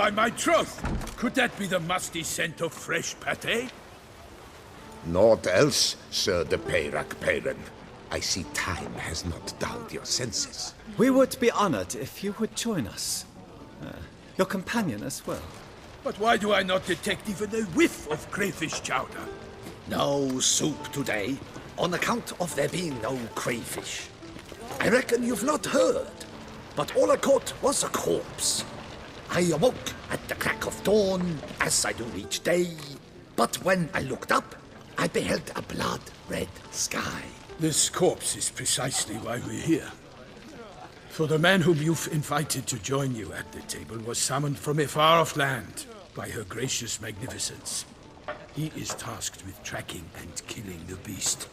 By my troth! Could that be the musty scent of fresh pate? Naught else, Sir de Peyrak. I see time has not dulled your senses. We would be honored if you would join us. Your companion as well. But why do I not detect even a whiff of crayfish chowder? No soup today, on account of there being no crayfish. I reckon you've not heard, but all I caught was a corpse. I awoke at the crack of dawn, as I do each day, but when I looked up, I beheld a blood-red sky. This corpse is precisely why we're here. For the man whom you've invited to join you at the table was summoned from a far-off land by her gracious magnificence. He is tasked with tracking and killing the beast.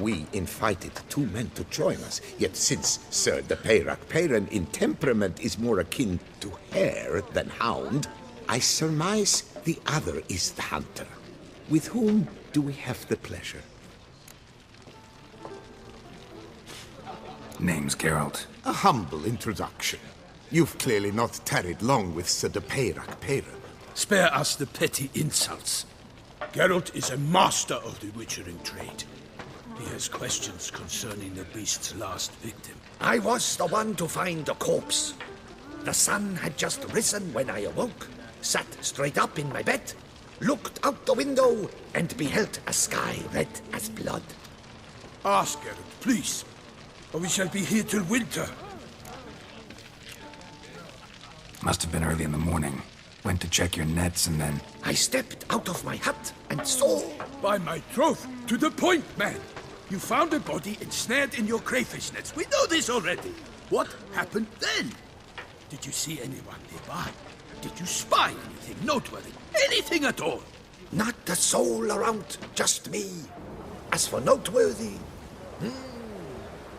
We invited 2 men to join us, yet since Sir de Peyrak in temperament is more akin to hare than hound, I surmise the other is the hunter. With whom do we have the pleasure? Name's Geralt. A humble introduction. You've clearly not tarried long with Sir de Peyrak. Spare us the petty insults. Geralt is a master of the witchering trade. He has questions concerning the beast's last victim. I was the one to find the corpse. The sun had just risen when I awoke, sat straight up in my bed, looked out the window, and beheld a sky red as blood. Ask Geralt, please, or we shall be here till winter. Must have been early in the morning. Went to check your nets and then... I stepped out of my hut and saw... By my troth, to the point, man! You found a body ensnared in your crayfish nets. We know this already. What happened then? Did you see anyone nearby? Did you spy anything noteworthy? Anything at all? Not a soul around, just me. As for noteworthy...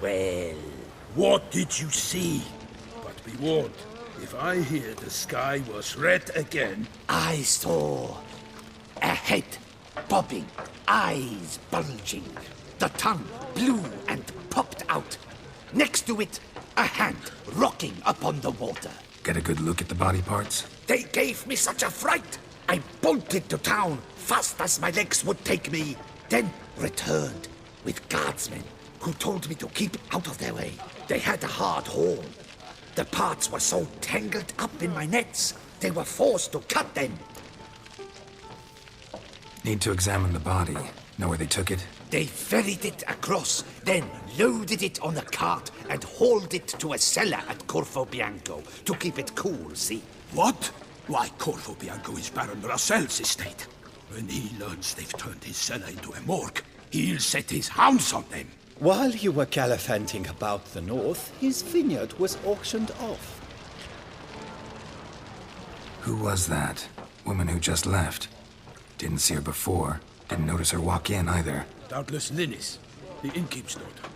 well... What did you see? But be warned, if I hear the sky was red again... I saw a head bobbing, eyes bulging, the tongue blue and popped out. Next to it, a hand rocking upon the water. Get a good look at the body parts? They gave me such a fright. I bolted to town fast as my legs would take me, then returned with guardsmen who told me to keep out of their way. They had a hard haul. The parts were so tangled up in my nets, they were forced to cut them. Need to examine the body. Know where they took it? They ferried it across, then loaded it on a cart and hauled it to a cellar at Corvo Bianco to keep it cool, see? What? Why, Corvo Bianco is Baron Rossel's estate. When he learns they've turned his cellar into a morgue, he'll set his hounds on them. While you were gallivanting about the north, his vineyard was auctioned off. Who was that? Woman who just left. Didn't see her before. Didn't notice her walk in either. Doubtless Linnis, the innkeep's daughter.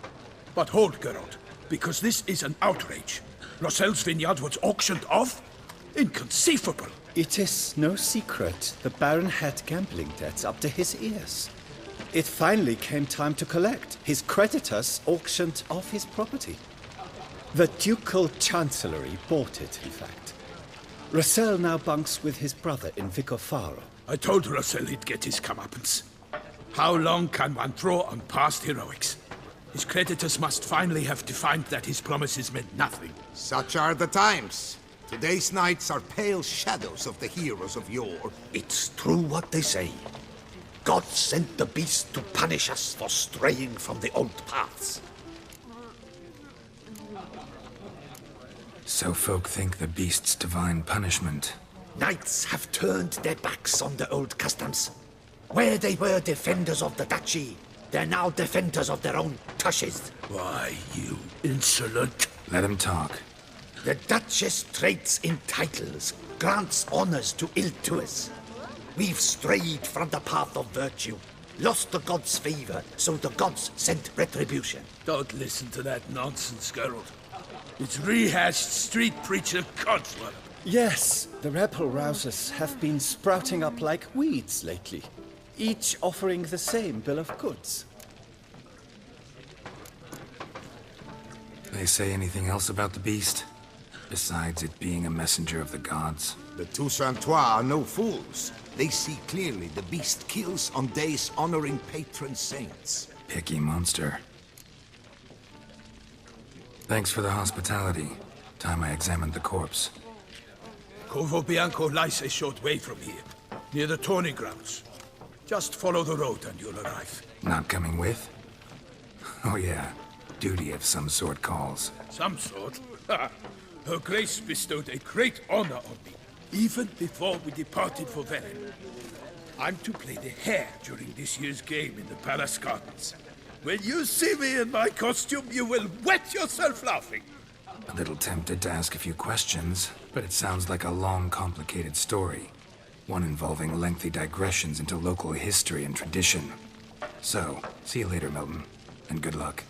But hold, Geralt, because this is an outrage. Rossel's vineyard was auctioned off? Inconceivable! It is no secret the Baron had gambling debts up to his ears. It finally came time to collect. His creditors auctioned off his property. The Ducal Chancellery bought it, in fact. Rossel now bunks with his brother in Vicofaro. I told Rossel he'd get his comeuppance. How long can one draw on past heroics? His creditors must finally have defined that his promises meant nothing. Such are the times. Today's knights are pale shadows of the heroes of yore. It's true what they say. God sent the beast to punish us for straying from the old paths. So folk think the beast's divine punishment. Knights have turned their backs on the old customs. Where they were defenders of the duchy, they're now defenders of their own tushes. Why, you insolent... Let him talk. The Duchess trades in titles, grants honors to ill-doers. We've strayed from the path of virtue, lost the gods' favor, so the gods sent retribution. Don't listen to that nonsense, Geralt. It's rehashed street preacher codswallop. Yes, the rebel rousers have been sprouting up like weeds lately, each offering the same bill of goods. They say anything else about the beast? Besides it being a messenger of the gods? The Toussaintois are no fools. They see clearly the beast kills on days honoring patron saints. Picky monster. Thanks for the hospitality. Time I examined the corpse. Corvo Bianco lies a short way from here, near the tourney grounds. Just follow the road and you'll arrive. Not coming with? Oh yeah, duty of some sort calls. Some sort? Her Grace bestowed a great honor on me, even before we departed for Velen. I'm to play the hare during this year's game in the palace gardens. When you see me in my costume, you will wet yourself laughing. A little tempted to ask a few questions, but it sounds like a long, complicated story. One involving lengthy digressions into local history and tradition. So, see you later, Milton, and good luck.